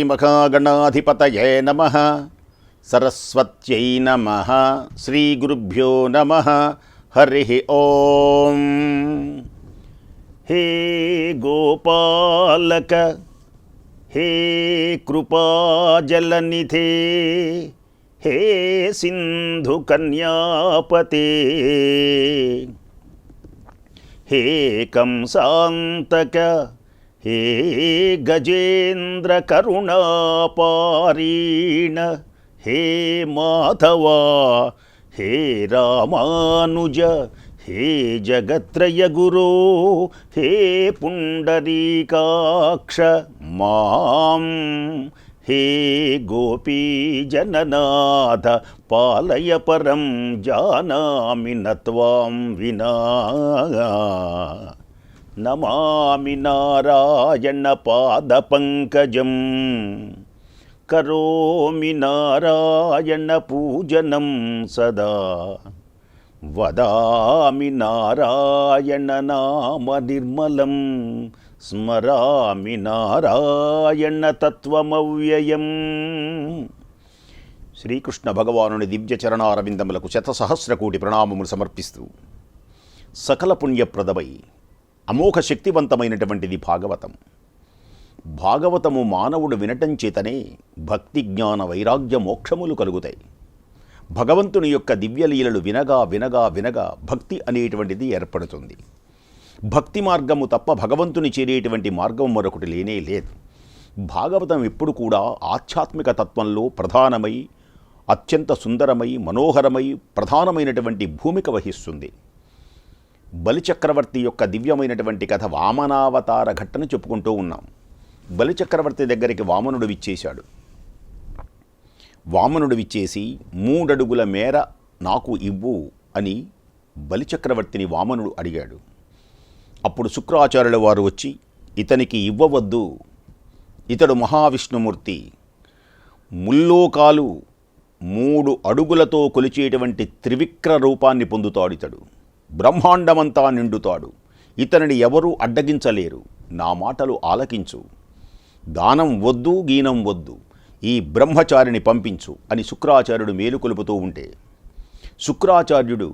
శ్రీమహాగణాధిపతయే నమః. సరస్వత్యై నమః. శ్రీగురుభ్యో నమః. హరి ఓం. హే గోపాలక హే కృపాజలనిధే హే సింధు కన్యాపతే హే కంసాంతక హే గజేంద్ర కరుణాపారీణ హే మాధవా హే రామానుజ హే జగత్రయ గురో హే పుండరీకాక్ష మాం హే గోపీజననాథ పాలయ పరం జానామి నత్వాం వినా. నమామి నారాయణ పాదపంకజం కరోమి నారాయణ పూజనం సదా. వదామి నారాయణ నామ నిర్మలం స్మరామి నారాయణ తత్వమవ్యయం. శ్రీకృష్ణ భగవానుని దివ్య చరణారవిందములకు శతసహస్రకోటి ప్రణామములు సమర్పిస్తూ, సకల పుణ్యప్రదమై అమోఘ శక్తివంతమైనటువంటిది భాగవతం. భాగవతము మానవుడు వినటం చేతనే భక్తి జ్ఞాన వైరాగ్య మోక్షములు కలుగుతాయి. భగవంతుని యొక్క దివ్యలీలలు వినగా వినగా వినగా భక్తి అనేటువంటిది ఏర్పడుతుంది. భక్తి మార్గము తప్ప భగవంతుని చేరేటువంటి మార్గం మరొకటి లేనే లేదు. భాగవతం ఎప్పుడు కూడా ఆధ్యాత్మిక తత్వంలో ప్రధానమై, అత్యంత సుందరమై, మనోహరమై ప్రధానమైనటువంటి భూమిక వహిస్తుంది. బలిచక్రవర్తి యొక్క దివ్యమైనటువంటి కథ వామనావతార ఘట్టను చెప్పుకుంటూ ఉన్నాం. బలిచక్రవర్తి దగ్గరికి వామనుడు విచ్చేశాడు. వామనుడు విచ్చేసి 3 అడుగుల మేర నాకు ఇవ్వు అని బలిచక్రవర్తిని వామనుడు అడిగాడు. అప్పుడు శుక్రాచార్యుల వారు వచ్చి, ఇతనికి ఇవ్వవద్దు, ఇతడు మహావిష్ణుమూర్తి, ముల్లోకాలు 3 అడుగులతో కొలిచేటువంటి త్రివిక్ర రూపాన్ని పొందుతాడు, ఇతడు బ్రహ్మాండమంతా నిండుతాడు, ఇతనిని ఎవరూ అడ్డగించలేరు, నా మాటలు ఆలకించు, దానం వద్దు గీనం వద్దు, ఈ బ్రహ్మచారిని పంపించు అని శుక్రాచార్యుడు మేలు కొలుపుతూ ఉంటే, శుక్రాచార్యుడు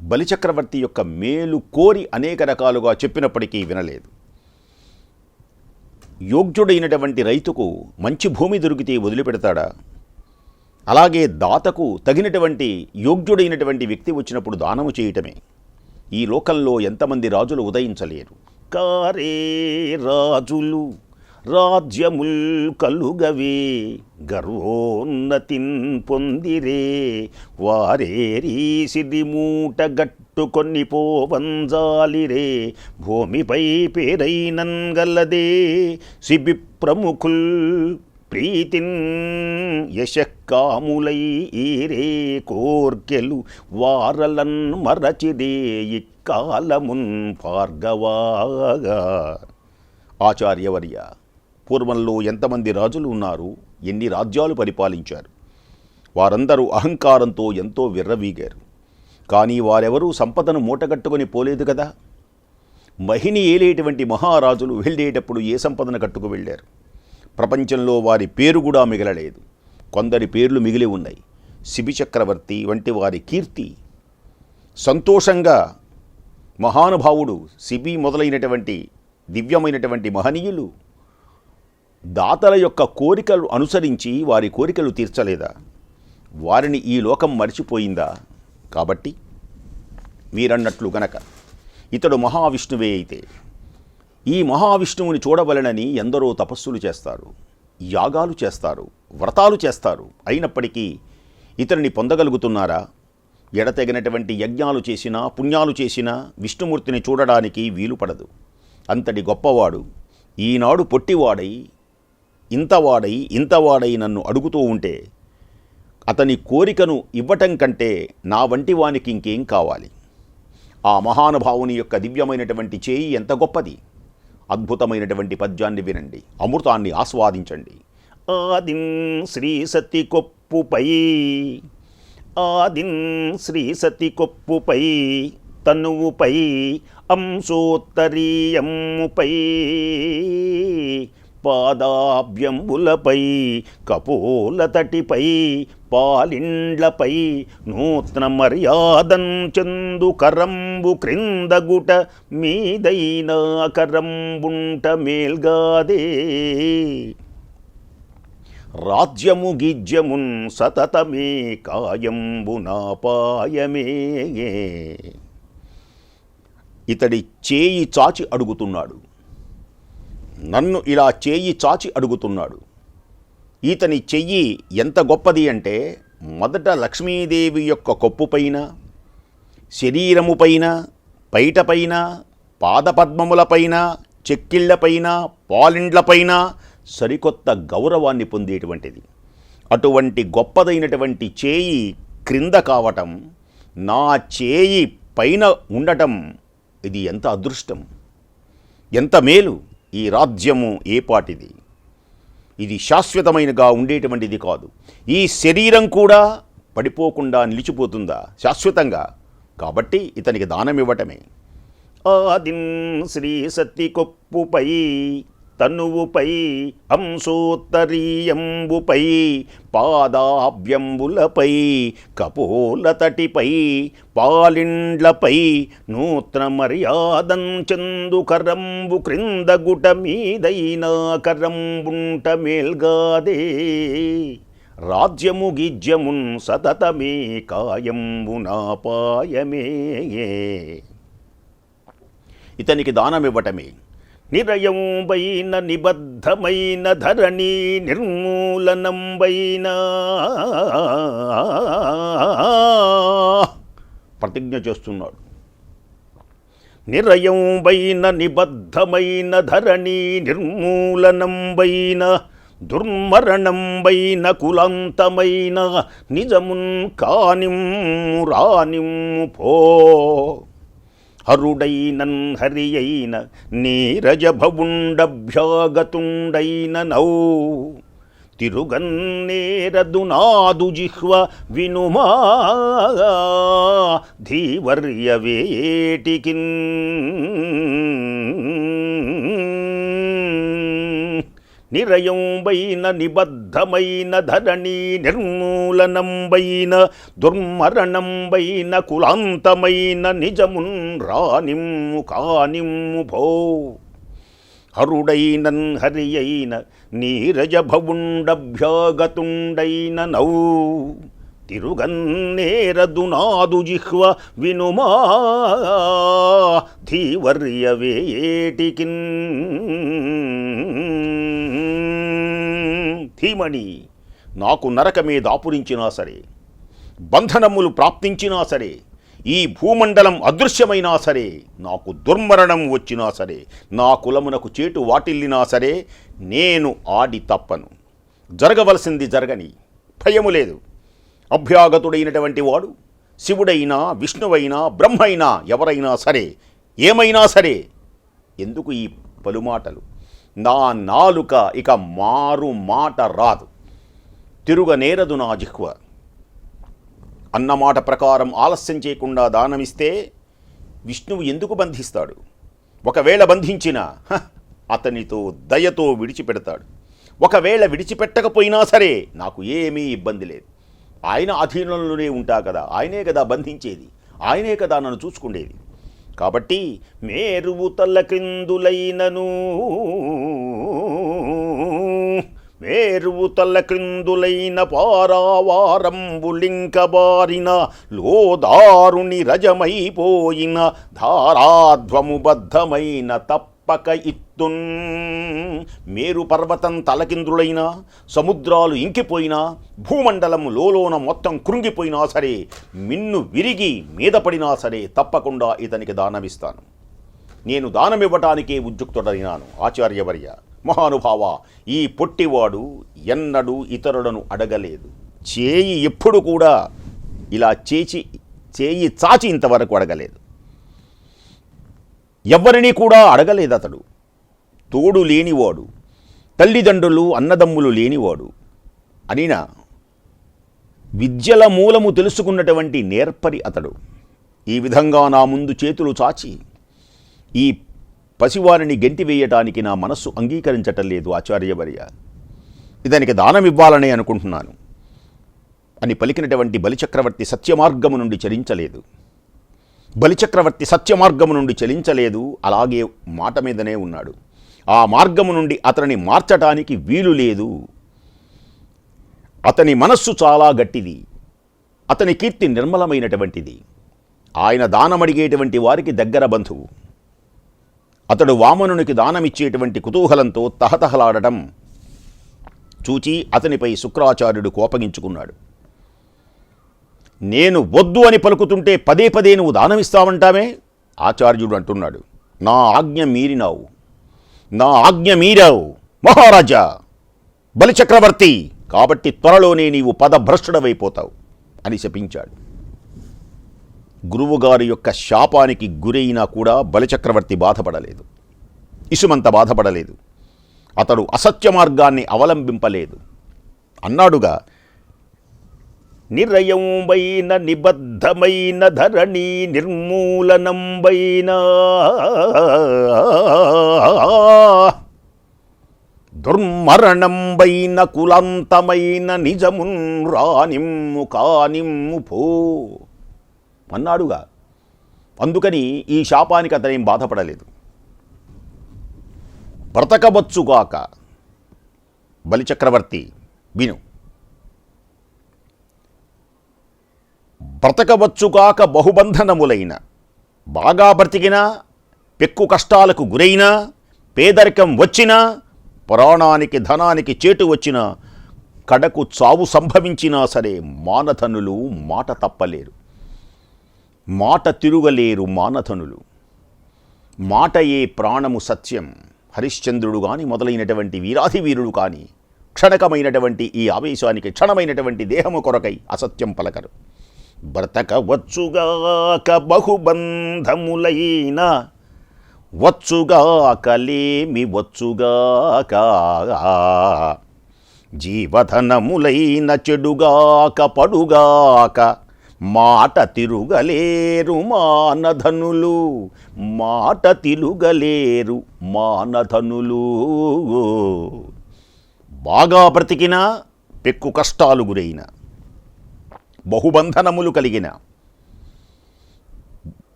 బలిచక్రవర్తి యొక్క మేలు కోరి అనేక రకాలుగా చెప్పినప్పటికీ వినలేదు. యోగ్యుడైనటువంటి రైతుకు మంచి భూమి దొరికితే వదిలిపెడతాడా? అలాగే దాతకు తగినటువంటి యోగ్యుడైనటువంటి వ్యక్తి వచ్చినప్పుడు దానము చేయటమే. ఈ లోకంలో ఎంతమంది రాజులు ఉదయించలేరు. కారే రాజులు రాజ్యముల్ కలుగవే, గర్వోన్నతిన్ పొందిరే, వారేరీసిది మూట గట్టుకొని పోవంజాలిరే, భూమిపై పేరైనన్ గలదే శిబి ప్రముఖుల్ ప్రీతిన్ యశకాములై ఈరే, కోర్కెలు వారలన్ మరచిరే ఇక్కాలమున్ భార్గవాగా. ఆచార్యవర్య, పూర్వంలో ఎంతమంది రాజులు ఉన్నారు, ఎన్ని రాజ్యాలు పరిపాలించారు. వారందరూ అహంకారంతో ఎంతో విర్రవీగారు. కానీ వారెవరూ సంపదను మూటగట్టుకొని పోలేదు కదా. మహిని ఏలేటువంటి మహారాజులు వెళ్ళేటప్పుడు ఏ సంపదను కట్టుకు వెళ్ళారు? ప్రపంచంలో వారి పేరు కూడా మిగలలేదు. కొందరి పేర్లు మిగిలి ఉన్నాయి. శిబి చక్రవర్తి వంటి వారి కీర్తి సంతోషంగా మహానుభావుడు శిబి మొదలైనటువంటి దివ్యమైనటువంటి మహనీయులు దాతల యొక్క కోరికలు అనుసరించి వారి కోరికలు తీర్చలేదా? వారిని ఈ లోకం మరిచిపోయిందా? కాబట్టి మీరన్నట్లు గనక ఇతడు మహావిష్ణువే అయితే, ఈ మహావిష్ణువుని చూడవలనని ఎందరో తపస్సులు చేస్తారు, యాగాలు చేస్తారు, వ్రతాలు చేస్తారు. అయినప్పటికీ ఇతనిని పొందగలుగుతున్నారా? ఎడతెగినటువంటి యజ్ఞాలు చేసినా పుణ్యాలు చేసినా విష్ణుమూర్తిని చూడడానికి వీలు పడదు. అంతటి గొప్పవాడు ఈనాడు పొట్టివాడై ఇంతవాడై నన్ను అడుగుతూ ఉంటే, అతని కోరికను ఇవ్వటం కంటే నా వంటి వానికి ఇంకేం కావాలి? ఆ మహానుభావుని యొక్క దివ్యమైనటువంటి చేయి ఎంత గొప్పది! అద్భుతమైనటువంటి పద్యాన్ని వినండి, అమృతాన్ని ఆస్వాదించండి. ఆదిన్ శ్రీ సతి కొప్పుపై, ఆదిన్ శ్రీ సతి కొప్పుపై, తనువుపై అంశోత్తరీయముపై పాదాభ్యంబులపై కపోలతటిపై పాలిండ్లపై నూత్న మర్యాదం చందు కరంబు క్రిందగుట మీదైనా కరంబుంట మేల్గాదే రాజ్యము గిజ్యమున్ సతతమే కాయంబు నాపాయమే. ఇతడి చేయి చాచి అడుగుతున్నాడు, నన్ను ఇలా చేయి చాచి అడుగుతున్నాడు. ఈతని చెయ్యి ఎంత గొప్పది అంటే మొదట లక్ష్మీదేవి యొక్క కొప్పుపైన, శరీరముపైన, పైటపైన, పాదపద్మములపైన, చెక్కిళ్లపైన, పాలిండ్లపైన సరికొత్త గౌరవాన్ని పొందేటువంటిది. అటువంటి గొప్పదైనటువంటి చేయి క్రింద కావటం, నా చేయి పైన ఉండటం, ఇది ఎంత అదృష్టం, ఎంత మేలు. ఈ రాజ్యము ఏపాటిది, ఇది శాశ్వతమైనగా ఉండేటువంటిది కాదు. ఈ శరీరం కూడా పడిపోకుండా నిలిచిపోతుందా శాశ్వతంగా? కాబట్టి ఇతనికి దానం ఇవ్వటమే. ఆదిన్ శ్రీ సతి కొప్పుపై తనువుపై అంశోత్తరీయంబుపై పాదాభ్యంబులపై కపోలతటిపై పాలిండ్లపై నూత్న మర్యాదం చందు కరంబు క్రిందగుట మీదైనా కరంబుంట మేల్గాదే రాజ్యము గిజ్యమున్ సతతమే కాయంబు నాపాయమే. ఇతనికి దానమివ్వటమే. నిరయంబైన నిబద్ధమైన ధరణి నిర్మూలనంబైన ప్రతిజ్ఞ చేస్తున్నాడు. నిరయంబైన నిబద్ధమైన ధరణి నిర్మూలనంబైన దుర్మరణంబైన కులాంతమైన నిజమున్ కానిమ్ము రానిమ్ము పో హరుడైనన్ హరి అయిన నీరజభవుండభ్యాగతుండైన నౌ తిరుగన్నేరదు నాదు జిహ్వ వినుమా ధీవర్యవేటికిన్ నిరయంబైన నిబద్ధమైన ధరణి నిర్మూలనంబైన దుర్మరణంబైన కులాంతమైన నిజమున్ రానిమ్ము కానిమ్ము భో హరుడైనన్ హరి అయిన నీరజభవుండభ్యాగతుండైన నౌ తిరుగన్నేరదు నాదు జిహ్వ వినుమా ధీవర్యవేటికిన్ ధీమణి నాకు నరకమే దాపురించినా సరే, బంధనములు ప్రాప్తించినా సరే, ఈ భూమండలం అదృశ్యమైనా సరే, నాకు దుర్మరణం వచ్చినా సరే, నా కులమునకు చేటు వాటిల్లినా సరే, నేను ఆడి తప్పను. జరగవలసింది జరగని, భయము లేదు. అభ్యాగతుడైనటువంటి వాడు శివుడైనా విష్ణువైనా బ్రహ్మైనా ఎవరైనా సరే, ఏమైనా సరే, ఎందుకు ఈ పలుమాటలు? నా నాలుక ఇక మారు మాట రాదు, తిరుగనేరదు నా జిహ్వ. అన్నమాట ప్రకారం ఆలస్యం చేయకుండా దానమిస్తే విష్ణువు ఎందుకు బంధిస్తాడు? ఒకవేళ బంధించినా అతనితో దయతో విడిచిపెడతాడు. ఒకవేళ విడిచిపెట్టకపోయినా సరే నాకు ఏమీ ఇబ్బంది లేదు. ఆయన అధీనంలోనే ఉంటా కదా, ఆయనే కదా బంధించేది, ఆయనే కదా నన్ను చూసుకునేది. కాబట్టి మేరువు తల్ల క్రిందులైనను మేరువు తల్ల క్రిందులైన పారావారంబులింకబారిన లోదారుని రజమైపోయిన ధారాధ్వము బద్ధమైన తప్పక ఇత్తున్. మేరు పర్వతం తలకిందులైనా, సముద్రాలు ఇంకిపోయినా, భూమండలం లోలోన మొత్తం కృంగిపోయినా సరే, మిన్ను విరిగి మీద పడినా సరే తప్పకుండా ఇతనికి దానమిస్తాను. నేను దానమివ్వటానికే ఉద్యుక్తుడైనాను. ఆచార్యవర్య, మహానుభావ, ఈ పొట్టివాడు ఎన్నడూ ఇతరులను అడగలేదు. చేయి ఎప్పుడు కూడా ఇలా చేయి చాచి ఇంతవరకు అడగలేదు. ఎవరిని కూడా అడగలేదు. అతడు తోడు లేనివాడు, తల్లిదండ్రులు అన్నదమ్ములు లేనివాడు అనిన విద్యల మూలము తెలుసుకున్నటువంటి నేర్పరి అతడు. ఈ విధంగా నా ముందు చేతులు చాచి ఈ పసివారిని గెంటివేయటానికి నా మనస్సు అంగీకరించటం లేదు ఆచార్యవర్య. ఇతనికి దానం ఇవ్వాలనే అనుకుంటున్నాను అని పలికినటువంటి బలిచక్రవర్తి సత్యమార్గము నుండి చలించలేదు. బలిచక్రవర్తి సత్యమార్గము నుండి చలించలేదు, అలాగే మాట మీదనే ఉన్నాడు. ఆ మార్గము నుండి అతనిని మార్చటానికి వీలు లేదు. అతని మనస్సు చాలా గట్టిది, అతని కీర్తి నిర్మలమైనటువంటిది. ఆయన దానమడిగేటువంటి వారికి దగ్గర బంధువు. అతడు వామనునికి దానమిచ్చేటువంటి కుతూహలంతో తహతహలాడటం చూచి అతనిపై శుక్రాచార్యుడు కోపగించుకున్నాడు. నేను వద్దు అని పలుకుతుంటే పదే పదే నువ్వు దానమిస్తావంటామే? ఆచార్యుడు అంటున్నాడు, నా ఆజ్ఞ మీరినావు, నా ఆజ్ఞ మీరావు మహారాజా బలిచక్రవర్తి, కాబట్టి త్వరలోనే నీవు పదభ్రష్టుడవైపోతావు అని శపించాడు. గురువుగారి యొక్క శాపానికి గురైనా కూడా బలిచక్రవర్తి బాధపడలేదు, ఇసుమంత బాధపడలేదు. అతడు అసత్య మార్గాన్ని అవలంబింపలేదు. అన్నాడుగా, నిర్ణయంబైన నిబద్ధమైన ధరణి నిర్మూలనంబైన దుర్మరణంబైన కులాంతమైన నిజమున్ రానిమ్ము కానిమ్ము పో అన్నాడుగా. అందుకని ఈ శాపానికి అతనేం బాధపడలేదు. బ్రతకవచ్చుగాక బలిచక్రవర్తి విను, బ్రతకవచ్చుగాక బహుబంధనములైన, బాగా బ్రతికినా పెక్కు కష్టాలకు గురైనా, పేదరికం వచ్చినా, ప్రాణానికి ధనానికి చేటు వచ్చినా, కడకు చావు సంభవించినా సరే మానధనులు మాట తప్పలేరు, మాట తిరుగలేరు మానధనులు. మాటయే ప్రాణము సత్యం. హరిశ్చంద్రుడు కానీ మొదలైనటువంటి వీరాధి వీరుడు కానీ క్షణకమైనటువంటి ఈ ఆవేశానికి క్షణమైనటువంటి దేహము కొరకై అసత్యం పలకరు. బ్రతకవచ్చుగాక బహుబంధములైన, వచ్చుగాకలేమి వచ్చుగాక, జీవధనములైన చెడుగాక పడుగాక, మాట తిరుగలేరు మానధనులు, మాట తిరుగలేరు మానధనులు. బాగా బ్రతికినా పెక్కు కష్టాలు గురైన, బహుబంధనములు కలిగిన,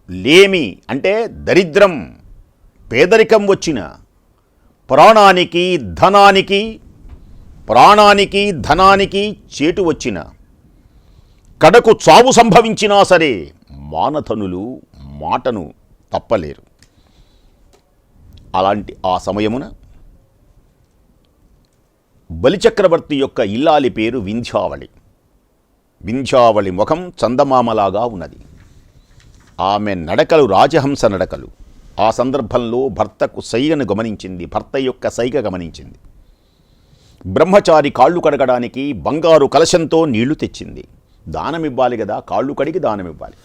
లేమి అంటే దరిద్రం పేదరికం వచ్చిన, ప్రాణానికి ధనానికి చేటు వచ్చిన, కడకు చావు సంభవించినా సరే మానధనులు మాటను తప్పలేరు. అలాంటి ఆ సమయమున బలిచక్రవర్తి యొక్క ఇల్లాలి పేరు వింధ్యావళి. వింధ్యావళి ముఖం చందమామలాగా ఉన్నది. ఆమె నడకలు రాజహంస నడకలు. ఆ సందర్భంలో భర్తకు సైగను గమనించింది, భర్త యొక్క సైగ గమనించింది. బ్రహ్మచారి కాళ్ళు కడగడానికి బంగారు కలశంతో నీళ్లు తెచ్చింది. దానమివ్వాలి కదా, కాళ్ళు కడిగి దానమివ్వాలి.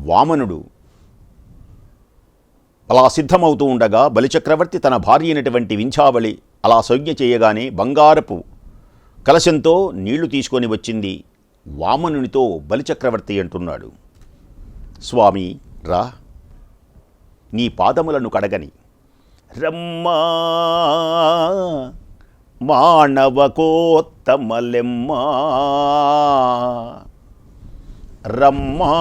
వామనుడు అలా సిద్ధమవుతూ ఉండగా బలిచక్రవర్తి తన భార్య అయినటువంటి వింధ్యావళి అలా సంజ్ఞ చేయగానే బంగారపు కలశంతో నీళ్లు తీసుకొని వచ్చింది. వామనునితో బలిచక్రవర్తి అంటున్నాడు, స్వామి రా, నీ పాదములను కడగని. రమ్మా మానవకోత్తమలెమ్మా, రమ్మా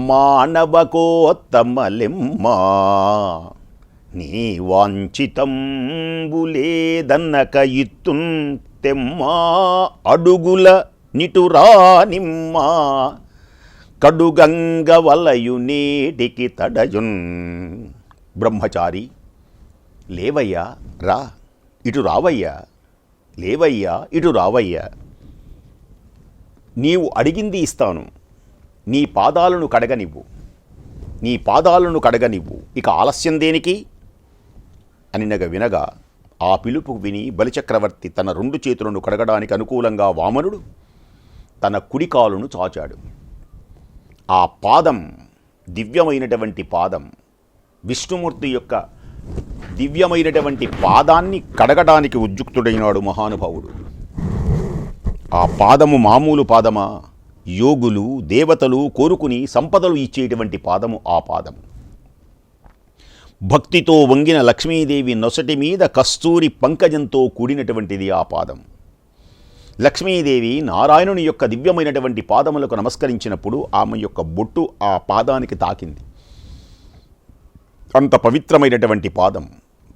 మానవకోత్తమలెమ్మా, నీ వాంఛితంబులేదన్నక ఇత్తున్ తెమ్మా, అడుగుల నిటురానిమ్మా, కడుగంగ వలయు నేటికి తడయున్. బ్రహ్మచారి లేవయ్యా, రా, ఇటు రావయ్యా, లేవయ్యా, ఇటు రావయ్యా, నీవు అడిగింది ఇస్తాను, నీ పాదాలను కడగనివ్వు, నీ పాదాలను కడగనివ్వు, ఇక ఆలస్యం దేనికి అని వినగా ఆ పిలుపు విని బలిచక్రవర్తి తన రెండు చేతులను కడగడానికి అనుకూలంగా వామనుడు తన కుడికాలును చాచాడు. ఆ పాదం దివ్యమైనటువంటి పాదం, విష్ణుమూర్తి యొక్క దివ్యమైనటువంటి పాదాన్ని కడగడానికి ఉద్యుక్తుడైనాడు మహానుభావుడు. ఆ పాదము మామూలు పాదమా? యోగులు దేవతలు కోరుకుని సంపదలు ఇచ్చేటువంటి పాదము ఆ పాదము. భక్తితో వంగిన లక్ష్మీదేవి నొసటి మీద కస్తూరి పంకజంతో కూడినటువంటిది ఆ పాదం. లక్ష్మీదేవి నారాయణుని యొక్క దివ్యమైనటువంటి పాదములకు నమస్కరించినప్పుడు ఆమె యొక్క బొట్టు ఆ పాదానికి తాకింది. అంత పవిత్రమైనటువంటి పాదం,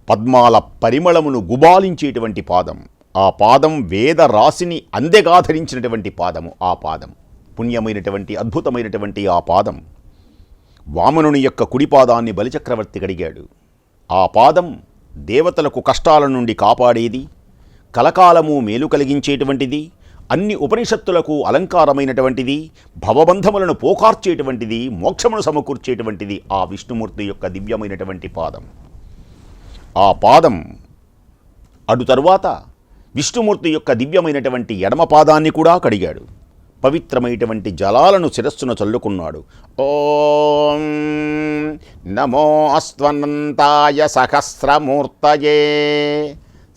పద్మాల పరిమళమును గుబాలించేటువంటి పాదం. ఆ పాదం వేద రాశిని అందెగాధరించినటువంటి పాదము ఆ పాదం. పుణ్యమైనటువంటి అద్భుతమైనటువంటి ఆ పాదం. వామనుని యొక్క కుడిపాదాన్ని బలిచక్రవర్తి కడిగాడు. ఆ పాదం దేవతలకు కష్టాల నుండి కాపాడేది, కలకాలము మేలు కలిగించేటువంటిది, అన్ని ఉపనిషత్తులకు అలంకారమైనటువంటిది, భవబంధములను పోకార్చేటువంటిది, మోక్షమును సమకూర్చేటువంటిది ఆ విష్ణుమూర్తి యొక్క దివ్యమైనటువంటి పాదం. ఆ పాదం అటు తరువాత విష్ణుమూర్తి యొక్క దివ్యమైనటువంటి ఎడమ పాదాన్ని కూడా కడిగాడు. పవిత్రమైనటువంటి జలాలను శిరస్సును చల్లుకున్నాడు. ఓం నమో అస్త్వనంతాయ సహస్రమూర్తయే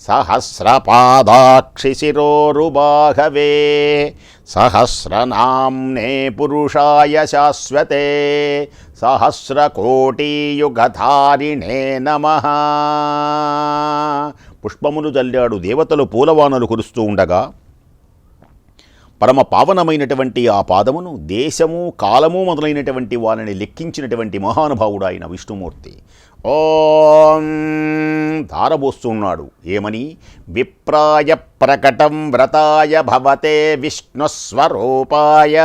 సహస్రపాదాక్షి శిరోరుబాహవే సహస్రనామ్నే పురుషాయ శాశ్వతే సహస్రకోటియుగధారిణే నమః. పుష్పములు జల్లాడు. దేవతలు పూలవానలు కురుస్తూ ఉండగా పరమ పావనమైనటువంటి ఆ పాదమును దేశము కాలము మొదలైనటువంటి వాళ్ళని లెక్కించినటువంటి మహానుభావుడు ఆయన విష్ణుమూర్తి. ఓం ధారబోస్తున్నాడు. ఏమని? విప్రాయ ప్రకటం వ్రతాయ భవతే విష్ణుస్వరూపాయ.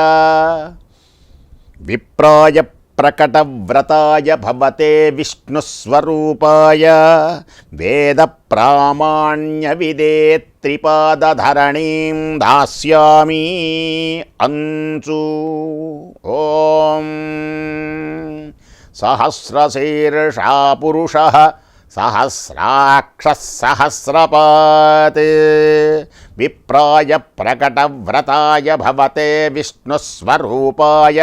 విప్రాయ ప్రకటవ్రతాయ భవతే విష్ణుస్వరూపాయ వేద ప్రామాణ్య విదే త్రిపాదధరణీం దాస్యామి అంచు. ఓం సహస్రశీర్షా పురుషః సహస్రాక్షః సహస్రపాత్ విప్రాయ ప్రకటవ్రతాయ భవతే విష్ణుస్వరూపాయ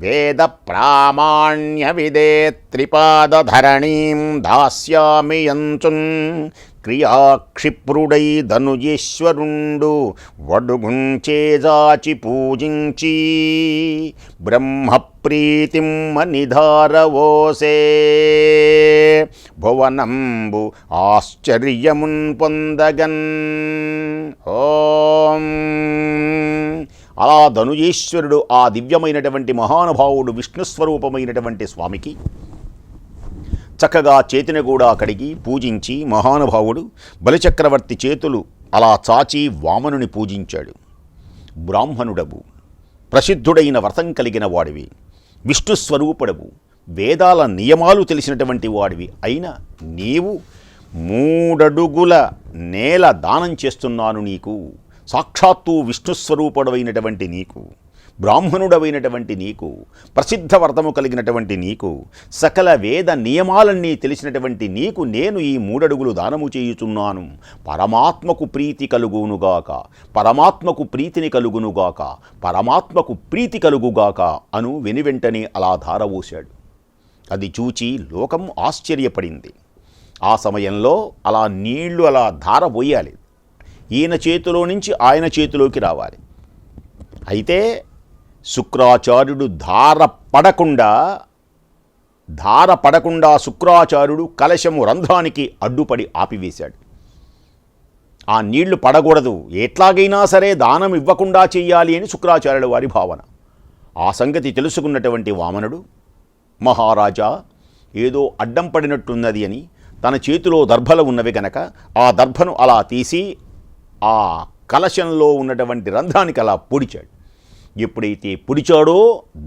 వేద ప్రామాణ్య విదే త్రిపాదధరణీం దాస్యామి యంచున్. క్రియాక్షిప్రుడై ధనుజేశ్వరుండు వడుగుంచేజాచి పూజించి బ్రహ్మప్రీతిం నిధారవోసే భువనంబు ఆశ్చర్యమున్ పొందగన్. ఓం అలా ధనుజేశ్వరుడు ఆ దివ్యమైనటువంటి మహానుభావుడు విష్ణుస్వరూపమైనటువంటి స్వామికి చక్కగా చేతిని కూడా కడిగి పూజించి మహానుభావుడు బలిచక్రవర్తి చేతులు అలా చాచి వామనుని పూజించాడు. బ్రాహ్మణుడవు, ప్రసిద్ధుడైన వ్రతం కలిగిన వాడివి, విష్ణుస్వరూపుడవు, వేదాల నియమాలు తెలిసినటువంటి వాడివి అయినా నీవు 3 అడుగుల నేల దానం చేస్తున్నాను నీకు. సాక్షాత్తు విష్ణుస్వరూపుడమైనటువంటి నీకు, బ్రాహ్మణుడవైనటువంటి నీకు, ప్రసిద్ధ వ్రతము కలిగినటువంటి నీకు, సకల వేద నియమాలన్నీ తెలిసినటువంటి నీకు నేను ఈ 3 అడుగులు దానము చేయుచున్నాను. పరమాత్మకు ప్రీతి కలుగునుగాక, పరమాత్మకు ప్రీతిని కలుగునుగాక, పరమాత్మకు ప్రీతి కలుగుగాక అను వెనువెంటనే అలా ధారవోశాడు. అది చూచి లోకం ఆశ్చర్యపడింది. ఆ సమయంలో అలా నీళ్లు అలా ధారపోయాలి. ఈయన చేతిలో నుంచి ఆయన చేతిలోకి రావాలి. అయితే శుక్రాచార్యుడు ధార పడకుండా శుక్రాచార్యుడు కలశము రంధ్రానికి అడ్డుపడి ఆపివేశాడు. ఆ నీళ్లు పడకూడదు, ఎట్లాగైనా సరే దానం ఇవ్వకుండా చెయ్యాలి అని శుక్రాచార్యుడు వారి భావన. ఆ సంగతి తెలుసుకున్నటువంటి వామనుడు, మహారాజా ఏదో అడ్డం పడినట్టున్నది అని తన చేతిలో దర్భలు ఉన్నవి గనక ఆ దర్భను అలా తీసి ఆ కలశంలో ఉన్నటువంటి రంధ్రానికి అలా పొడిచాడు. ఎప్పుడైతే పొడిచాడో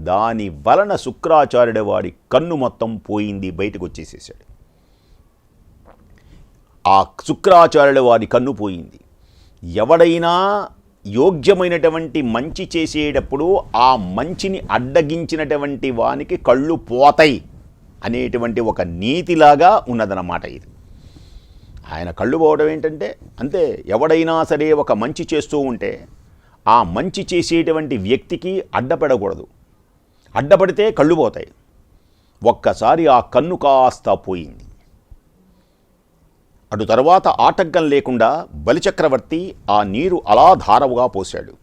దాని వలన శుక్రాచార్యుడి వాడి కన్ను మొత్తం పోయింది, బయటకు వచ్చేసేసాడు. ఆ శుక్రాచార్యుడి వారి కన్ను పోయింది. ఎవడైనా యోగ్యమైనటువంటి మంచి చేసేటప్పుడు ఆ మంచిని అడ్డగించినటువంటి వానికి కళ్ళు పోతాయి అనేటువంటి ఒక నీతిలాగా ఉన్నదన్నమాట ఇది. ఆయన కళ్ళు పోవడం ఏంటంటే అంతే. ఎవడైనా సరే ఒక మంచి చేస్తూ ఉంటే ఆ మంచి చేసేటువంటి వ్యక్తికి అడ్డపడకూడదు. అడ్డపడితే కళ్ళు పోతాయి. ఒక్కసారి ఆ కన్ను కాస్త పోయింది. అటు తర్వాత ఆటంకం లేకుండా బలిచక్రవర్తి ఆ నీరు అలా ధారవుగా పోశాడు.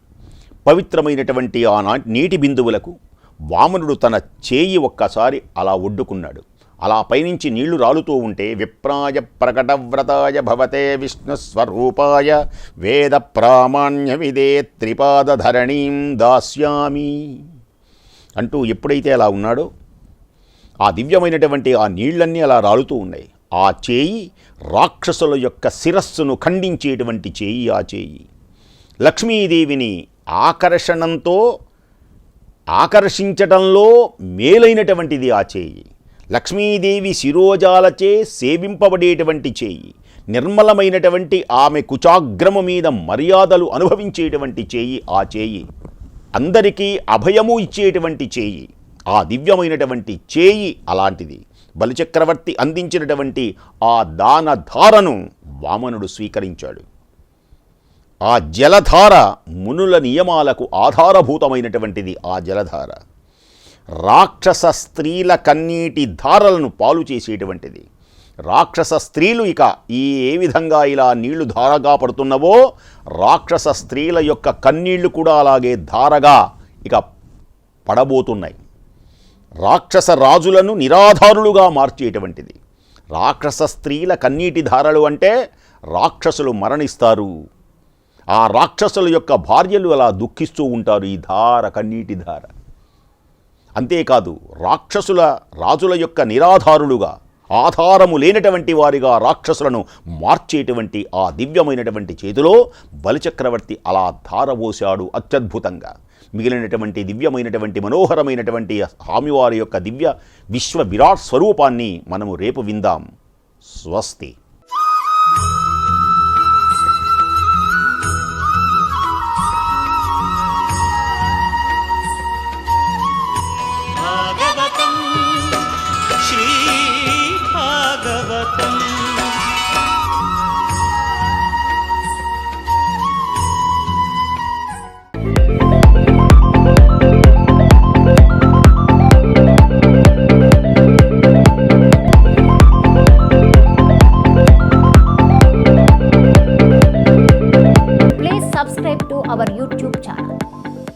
పవిత్రమైనటువంటి ఆ నీటి బిందువులకు వామనుడు తన చేయి ఒక్కసారి అలా ఒడ్డుకున్నాడు. అలా పైనుంచి నీళ్లు రాలుతూ ఉంటే విప్రాయ ప్రకటవ్రతాయ భవతే విష్ణుస్వరూపాయ వేద ప్రామాణ్య విదే త్రిపాదధరణీం దాస్యామి అంటూ ఎప్పుడైతే అలా ఉన్నాడో ఆ దివ్యమైనటువంటి ఆ నీళ్లన్నీ అలా రాలుతూ ఉన్నాయి. ఆ చేయి రాక్షసుల యొక్క శిరస్సును ఖండించేటువంటి చేయి. ఆ చేయి లక్ష్మీదేవిని ఆకర్షించటంలో మేలైనటువంటిది ఆ చేయి. లక్ష్మీదేవి శిరోజాలచే సేవింపబడేటువంటి చేయి, నిర్మలమైనటువంటి ఆమె కుచాగ్రము మీద మర్యాదలు అనుభవించేటువంటి చేయి ఆ చేయి, అందరికీ అభయము ఇచ్చేటువంటి చేయి, ఆ దివ్యమైనటువంటి చేయి అలాంటిది. బలిచక్రవర్తి అందించినటువంటి ఆ దానధారను వామనుడు స్వీకరించాడు. ఆ జలధార మునుల నియమాలకు ఆధారభూతమైనటువంటిది. ఆ జలధార రాక్షస స్త్రీల కన్నీటి ధారలను పాలు చేసేటువంటిది. రాక్షస స్త్రీలు ఇక ఏ విధంగా ఇలా నీళ్లు ధారగా పడుతున్నవో రాక్షస స్త్రీల యొక్క కన్నీళ్లు కూడా అలాగే ధారగా ఇక పడబోతున్నాయి. రాక్షస రాజులను నిరాధారులుగా మార్చేటువంటిది. రాక్షస స్త్రీల కన్నీటి ధారలు అంటే రాక్షసులు మరణిస్తారు. ఆ రాక్షసుల యొక్క భార్యలు అలా దుఃఖిస్తూ ఉంటారు. ఈ ధార కన్నీటి ధార. అంతేకాదు రాజుల యొక్క నిరాధారులుగా, ఆధారము లేనటువంటి వారిగా రాక్షసులను మార్చేటువంటి ఆ దివ్యమైనటువంటి చేతిలో బలిచక్రవర్తి అలా ధారపోశాడు అత్యద్భుతంగా. మిగిలినటువంటి దివ్యమైనటువంటి మనోహరమైనటువంటి స్వామివారి యొక్క దివ్య విశ్వ విరాట్ స్వరూపాన్ని మనము రేపు విందాం. స్వస్తి.